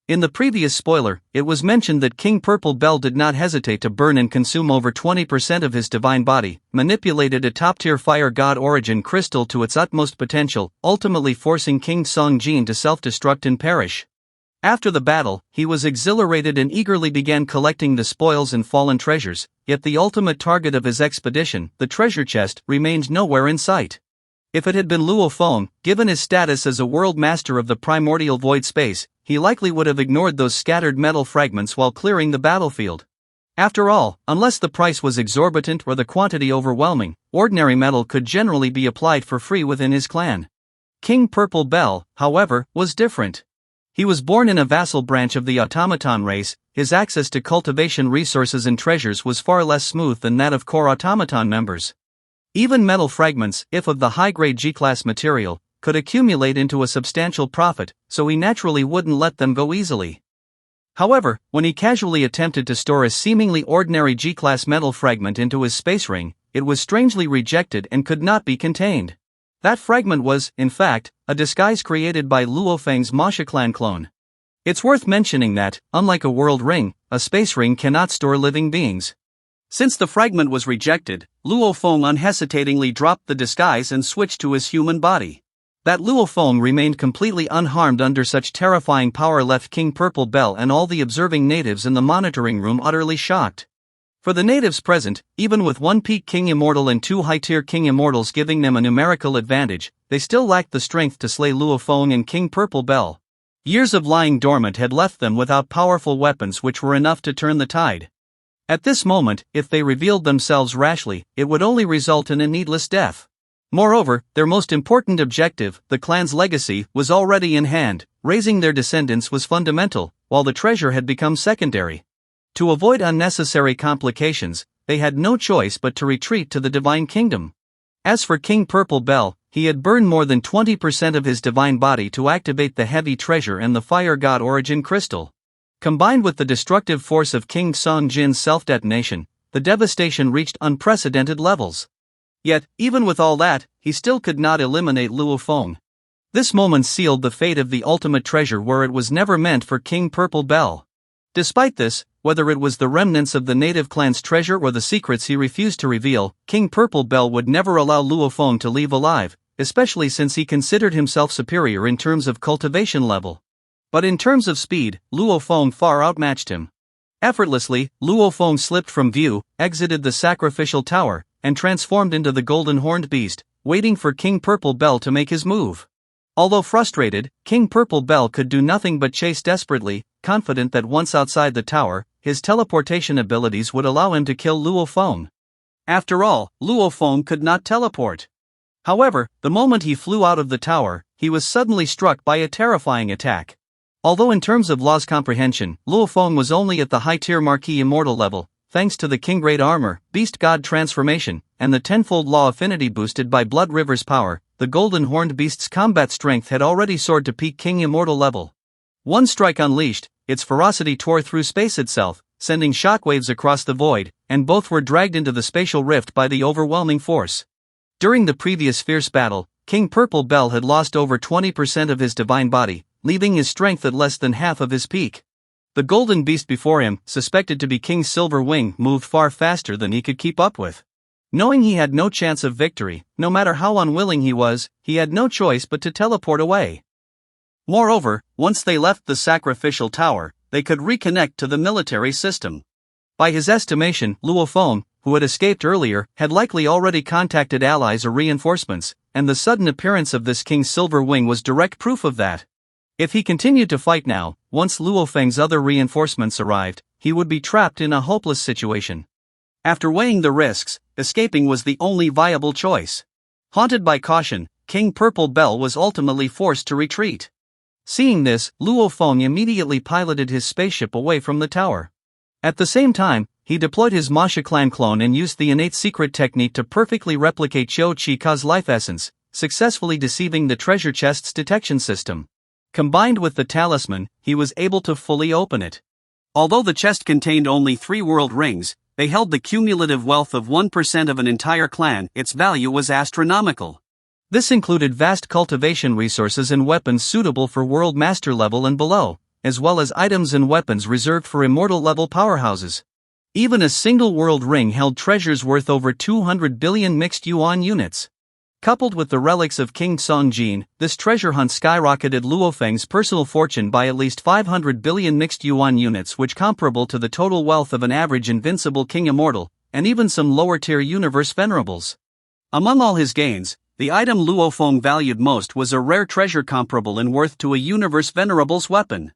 In the previous spoiler, it was mentioned that King Purple Bell did not hesitate to burn and consume over 20% of his divine body, manipulated a top-tier fire god origin crystal to its utmost potential, ultimately forcing King Song Jin to self-destruct and perish. After the battle, he was exhilarated and eagerly began collecting the spoils and fallen treasures, yet the ultimate target of his expedition, the treasure chest, remained nowhere in sight. If it had been Luo Feng, given his status as a world master of the primordial void space, he likely would have ignored those scattered metal fragments while clearing the battlefield. After all, unless the price was exorbitant or the quantity overwhelming, ordinary metal could generally be applied for free within his clan. King Purple Bell, however, was different. He was born in a vassal branch of the automaton race. His access to cultivation resources and treasures was far less smooth than that of core automaton members. Even metal fragments, if of the high-grade G-class material, could accumulate into a substantial profit, so he naturally wouldn't let them go easily. However, when he casually attempted to store a seemingly ordinary G-class metal fragment into his space ring, it was strangely rejected and could not be contained. That fragment was, in fact, a disguise created by Luo Feng's Masha clan clone. It's worth mentioning that, unlike a world ring, a space ring cannot store living beings. Since the fragment was rejected, Luo Feng unhesitatingly dropped the disguise and switched to his human body. That Luo Feng remained completely unharmed under such terrifying power left King Purple Bell and all the observing natives in the monitoring room utterly shocked. For the natives present, even with one peak King Immortal and two high-tier King Immortals giving them a numerical advantage, they still lacked the strength to slay Luo Feng and King Purple Bell. Years of lying dormant had left them without powerful weapons which were enough to turn the tide. At this moment, if they revealed themselves rashly, it would only result in a needless death. Moreover, their most important objective, the clan's legacy, was already in hand. Raising their descendants was fundamental, while the treasure had become secondary. To avoid unnecessary complications, they had no choice but to retreat to the Divine Kingdom. As for King Purple Bell, he had burned more than 20% of his divine body to activate the heavy treasure and the fire god origin crystal. Combined with the destructive force of King Song Jin's self-detonation, the devastation reached unprecedented levels. Yet, even with all that, he still could not eliminate Luo Feng. This moment sealed the fate of the ultimate treasure where it was never meant for King Purple Bell. Despite this, whether it was the remnants of the native clan's treasure or the secrets he refused to reveal, King Purple Bell would never allow Luo Feng to leave alive, especially since he considered himself superior in terms of cultivation level. But in terms of speed, Luo Feng far outmatched him. Effortlessly, Luo Feng slipped from view, exited the sacrificial tower, and transformed into the golden horned beast, waiting for King Purple Bell to make his move. Although frustrated, King Purple Bell could do nothing but chase desperately, confident that once outside the tower, his teleportation abilities would allow him to kill Luo Feng. After all, Luo Feng could not teleport. However, the moment he flew out of the tower, he was suddenly struck by a terrifying attack. Although in terms of law's comprehension, Luo Feng was only at the high-tier Marquis Immortal level, thanks to the King Great Armor, Beast God transformation, and the tenfold law affinity boosted by Blood River's power, the Golden Horned Beast's combat strength had already soared to peak King Immortal level. One strike unleashed, its ferocity tore through space itself, sending shockwaves across the void, and both were dragged into the spatial rift by the overwhelming force. During the previous fierce battle, King Purple Bell had lost over 20% of his divine body, leaving his strength at less than half of his peak. The golden beast before him, suspected to be King Silver Wing, moved far faster than he could keep up with. Knowing he had no chance of victory, no matter how unwilling he was, he had no choice but to teleport away. Moreover, once they left the sacrificial tower, they could reconnect to the military system. By his estimation, Luo Feng, who had escaped earlier, had likely already contacted allies or reinforcements, and the sudden appearance of this King Silver Wing was direct proof of that. If he continued to fight now, once Luo Feng's other reinforcements arrived, he would be trapped in a hopeless situation. After weighing the risks, escaping was the only viable choice. Haunted by caution, King Purple Bell was ultimately forced to retreat. Seeing this, Luo Feng immediately piloted his spaceship away from the tower. At the same time, he deployed his Masha clan clone and used the innate secret technique to perfectly replicate Qiu Qika's life essence, successfully deceiving the treasure chest's detection system. Combined with the talisman, he was able to fully open it. Although the chest contained only 3 world rings, they held the cumulative wealth of 1% of an entire clan. Its value was astronomical. This included vast cultivation resources and weapons suitable for world master level and below, as well as items and weapons reserved for immortal-level powerhouses. Even a single world ring held treasures worth over 200 billion mixed yuan units. Coupled with the relics of King Songjin, this treasure hunt skyrocketed Luo Feng's personal fortune by at least 500 billion mixed yuan units, which comparable to the total wealth of an average invincible king immortal, and even some lower-tier universe venerables. Among all his gains, the item Luo Feng valued most was a rare treasure comparable in worth to a universe venerable's weapon.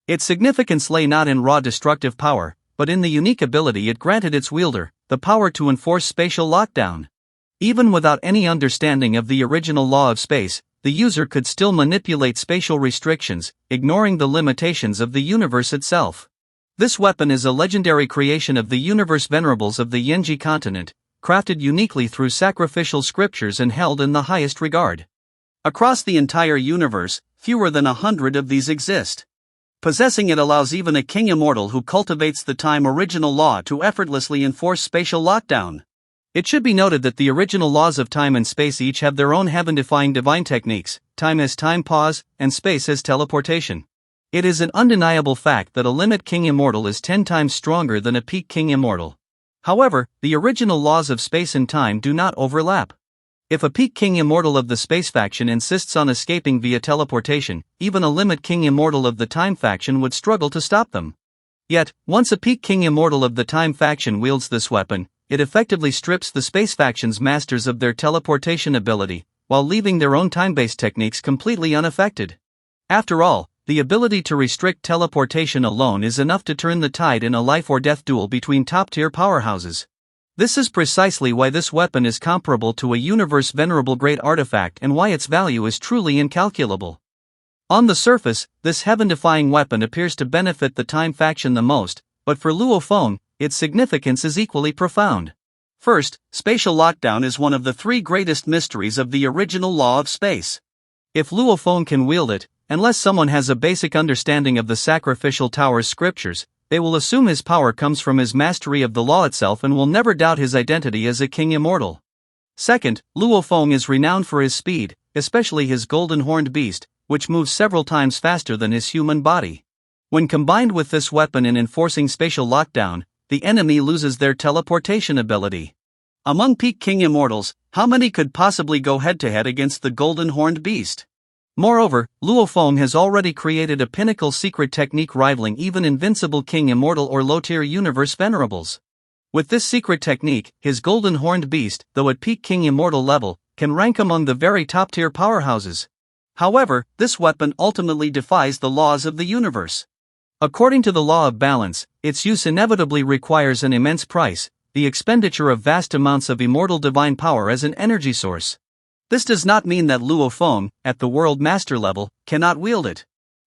Its significance lay not in raw destructive power, but in the unique ability it granted its wielder, the power to enforce spatial lockdown. Even without any understanding of the original law of space, the user could still manipulate spatial restrictions, ignoring the limitations of the universe itself. This weapon is a legendary creation of the universe venerables of the Yenji continent, crafted uniquely through sacrificial scriptures and held in the highest regard. Across the entire universe, fewer than 100 of these exist. Possessing it allows even a king immortal who cultivates the time original law to effortlessly enforce spatial lockdown. It should be noted that the original laws of time and space each have their own heaven-defying divine techniques, time as time pause, and space as teleportation. It is an undeniable fact that a limit king immortal is 10 times stronger than a peak king immortal. However, the original laws of space and time do not overlap. If a peak king immortal of the space faction insists on escaping via teleportation, even a limit king immortal of the time faction would struggle to stop them. Yet, once a peak king immortal of the time faction wields this weapon, it effectively strips the space faction's masters of their teleportation ability, while leaving their own time-based techniques completely unaffected. After all, the ability to restrict teleportation alone is enough to turn the tide in a life-or-death duel between top-tier powerhouses. This is precisely why this weapon is comparable to a universe venerable great artifact and why its value is truly incalculable. On the surface, this heaven-defying weapon appears to benefit the time faction the most, but for Luo Feng, its significance is equally profound. First, spatial lockdown is one of the 3 greatest mysteries of the original law of space. If Luo Feng can wield it, unless someone has a basic understanding of the sacrificial tower's scriptures, they will assume his power comes from his mastery of the law itself and will never doubt his identity as a king immortal. Second, Luo Feng is renowned for his speed, especially his golden horned beast, which moves several times faster than his human body. When combined with this weapon in enforcing spatial lockdown, the enemy loses their teleportation ability. Among peak king immortals, how many could possibly go head-to-head against the golden horned beast? Moreover, Luo Feng has already created a pinnacle secret technique rivaling even invincible king immortal or low-tier universe venerables. With this secret technique, his golden horned beast, though at peak king immortal level, can rank among the very top-tier powerhouses. However, this weapon ultimately defies the laws of the universe. According to the law of balance, its use inevitably requires an immense price, the expenditure of vast amounts of immortal divine power as an energy source. This does not mean that Luo Feng, at the world master level, cannot wield it.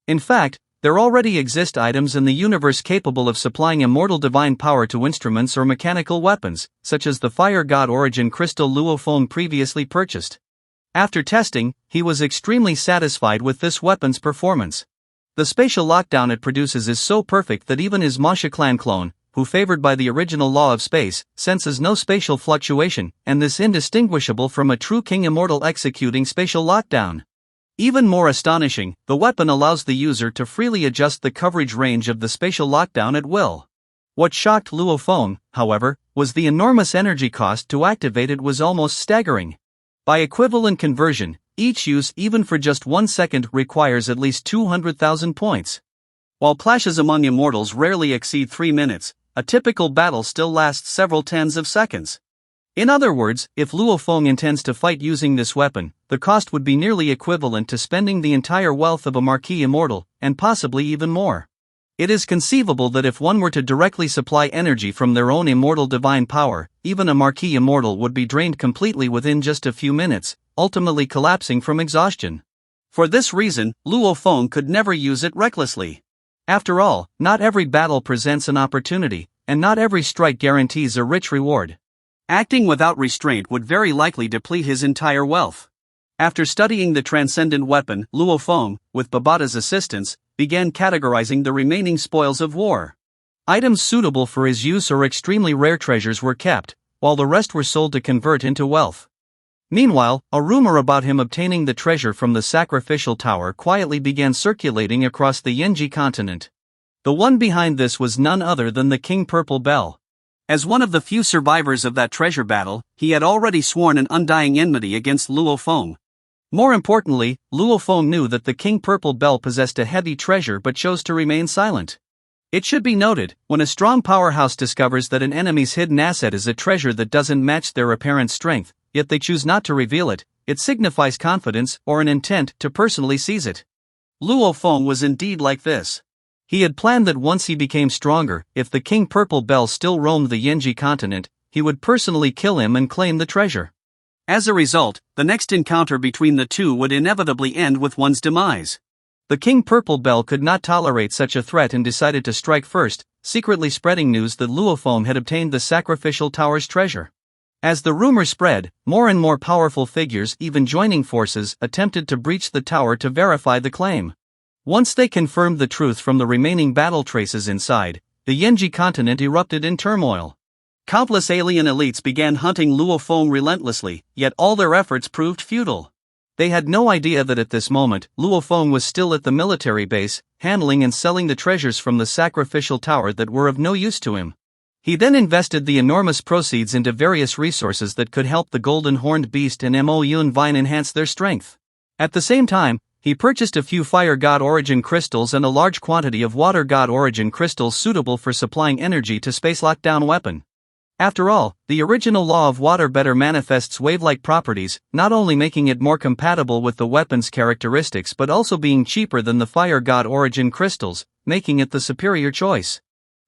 In fact, there already exist items in the universe capable of supplying immortal divine power to instruments or mechanical weapons, such as the fire god origin crystal Luo Feng previously purchased. After testing, he was extremely satisfied with this weapon's performance. The spatial lockdown it produces is so perfect that even his Masha clan clone, who favored by the original law of space, senses no spatial fluctuation, and this indistinguishable from a true king immortal executing spatial lockdown. Even more astonishing, the weapon allows the user to freely adjust the coverage range of the spatial lockdown at will. What shocked Luo Feng, however, was the enormous energy cost to activate it was almost staggering. By equivalent conversion, each use even for just 1 second requires at least 200,000 points. While clashes among immortals rarely exceed 3 minutes, a typical battle still lasts several tens of seconds. In other words, if Luo Feng intends to fight using this weapon, the cost would be nearly equivalent to spending the entire wealth of a marquee immortal, and possibly even more. It is conceivable that if one were to directly supply energy from their own immortal divine power, even a marquee immortal would be drained completely within just a few minutes, ultimately collapsing from exhaustion. For this reason, Luo Feng could never use it recklessly. After all, not every battle presents an opportunity, and not every strike guarantees a rich reward. Acting without restraint would very likely deplete his entire wealth. After studying the transcendent weapon, Luo Feng, with Babata's assistance, began categorizing the remaining spoils of war. Items suitable for his use or extremely rare treasures were kept, while the rest were sold to convert into wealth. Meanwhile, a rumor about him obtaining the treasure from the sacrificial tower quietly began circulating across the Yenji continent. The one behind this was none other than the King Purple Bell. As one of the few survivors of that treasure battle, he had already sworn an undying enmity against Luo Feng. More importantly, Luo Feng knew that the King Purple Bell possessed a heavy treasure but chose to remain silent. It should be noted, when a strong powerhouse discovers that an enemy's hidden asset is a treasure that doesn't match their apparent strength, yet they choose not to reveal it, it signifies confidence or an intent to personally seize it. Luo Feng was indeed like this. He had planned that once he became stronger, if the King Purple Bell still roamed the Yenji continent, he would personally kill him and claim the treasure. As a result, the next encounter between the two would inevitably end with one's demise. The King Purple Bell could not tolerate such a threat and decided to strike first, secretly spreading news that Luo Feng had obtained the sacrificial tower's treasure. As the rumor spread, more and more powerful figures, even joining forces, attempted to breach the tower to verify the claim. Once they confirmed the truth from the remaining battle traces inside, the Yenji continent erupted in turmoil. Countless alien elites began hunting Luo Feng relentlessly, yet all their efforts proved futile. They had no idea that at this moment, Luo Feng was still at the military base, handling and selling the treasures from the sacrificial tower that were of no use to him. He then invested the enormous proceeds into various resources that could help the Golden Horned Beast and Mo Yun Vine enhance their strength. At the same time, he purchased a few Fire God Origin crystals and a large quantity of Water God Origin crystals suitable for supplying energy to Space Lockdown weapon. After all, the original law of water better manifests wave-like properties, not only making it more compatible with the weapon's characteristics but also being cheaper than the Fire God Origin crystals, making it the superior choice.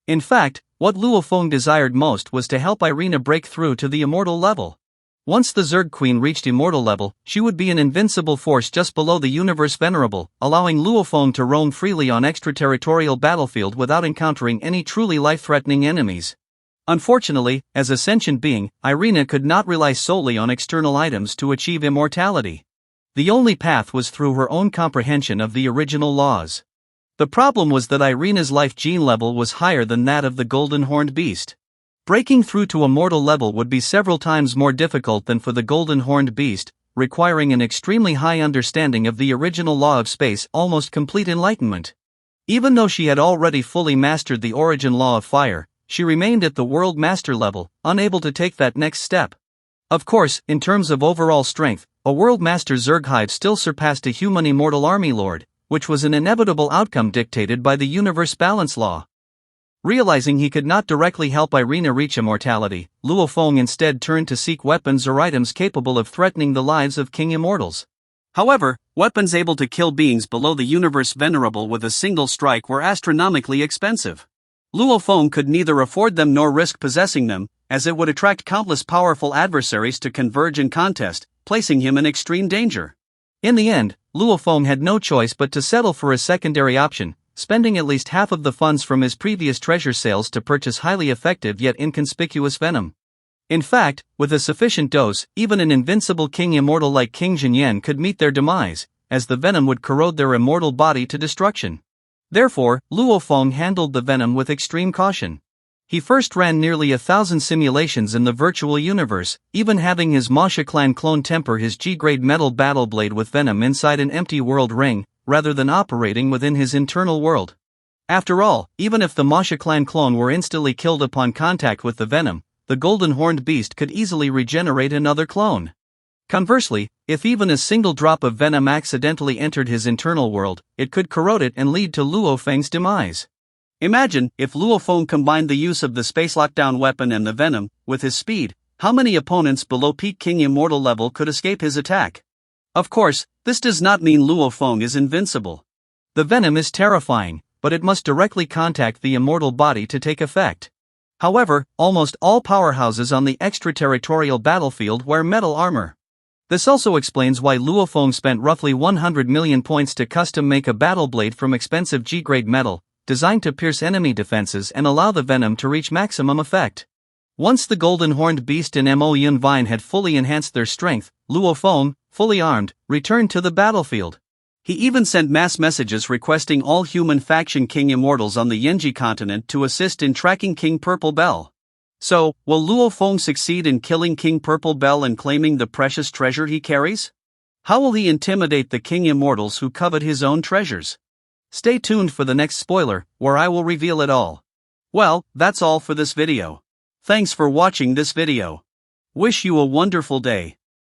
In fact, what Luo Feng desired most was to help Irina break through to the immortal level. Once the Zerg Queen reached immortal level, she would be an invincible force just below the universe venerable, allowing Luo Feng to roam freely on extraterritorial battlefield without encountering any truly life-threatening enemies. Unfortunately, as a sentient being, Irina could not rely solely on external items to achieve immortality. The only path was through her own comprehension of the original laws. The problem was that Irina's life gene level was higher than that of the Golden Horned Beast. Breaking through to immortal level would be several times more difficult than for the Golden Horned Beast, requiring an extremely high understanding of the original law of space, almost complete enlightenment. Even though she had already fully mastered the origin law of fire, she remained at the World Master level, unable to take that next step. Of course, in terms of overall strength, a World Master Zerghive still surpassed a human immortal army lord, which was an inevitable outcome dictated by the universe balance law. Realizing he could not directly help Irina reach immortality, Luo Feng instead turned to seek weapons or items capable of threatening the lives of King Immortals. However, weapons able to kill beings below the universe venerable with a single strike were astronomically expensive. Luo Feng could neither afford them nor risk possessing them, as it would attract countless powerful adversaries to converge in contest, placing him in extreme danger. In the end, Luo Feng had no choice but to settle for a secondary option, spending at least half of the funds from his previous treasure sales to purchase highly effective yet inconspicuous venom. In fact, with a sufficient dose, even an invincible King Immortal like King Jinyan could meet their demise, as the venom would corrode their immortal body to destruction. Therefore, Luo Feng handled the venom with extreme caution. He first ran nearly 1,000 simulations in the virtual universe, even having his Masha clan clone temper his G-grade metal battle blade with venom inside an empty world ring, rather than operating within his internal world. After all, even if the Masha clan clone were instantly killed upon contact with the venom, the Golden Horned Beast could easily regenerate another clone. Conversely, if even a single drop of venom accidentally entered his internal world, it could corrode it and lead to Luo Feng's demise. Imagine, if Luo Feng combined the use of the Space Lockdown weapon and the venom, with his speed, how many opponents below peak King Immortal level could escape his attack? Of course, this does not mean Luo Feng is invincible. The venom is terrifying, but it must directly contact the immortal body to take effect. However, almost all powerhouses on the extraterritorial battlefield wear metal armor. This also explains why Luo Feng spent roughly 100 million points to custom-make a battle blade from expensive G-grade metal, designed to pierce enemy defenses and allow the venom to reach maximum effect. Once the Golden Horned Beast and Mo Yun Vine had fully enhanced their strength, Luo Feng, fully armed, returned to the battlefield. He even sent mass messages requesting all human faction King Immortals on the Yenji continent to assist in tracking King Purple Bell. So, will Luo Feng succeed in killing King Purple Bell and claiming the precious treasure he carries? How will he intimidate the King Immortals who covet his own treasures? Stay tuned for the next spoiler, where I will reveal it all. Well, that's all for this video. Thanks for watching this video. Wish you a wonderful day.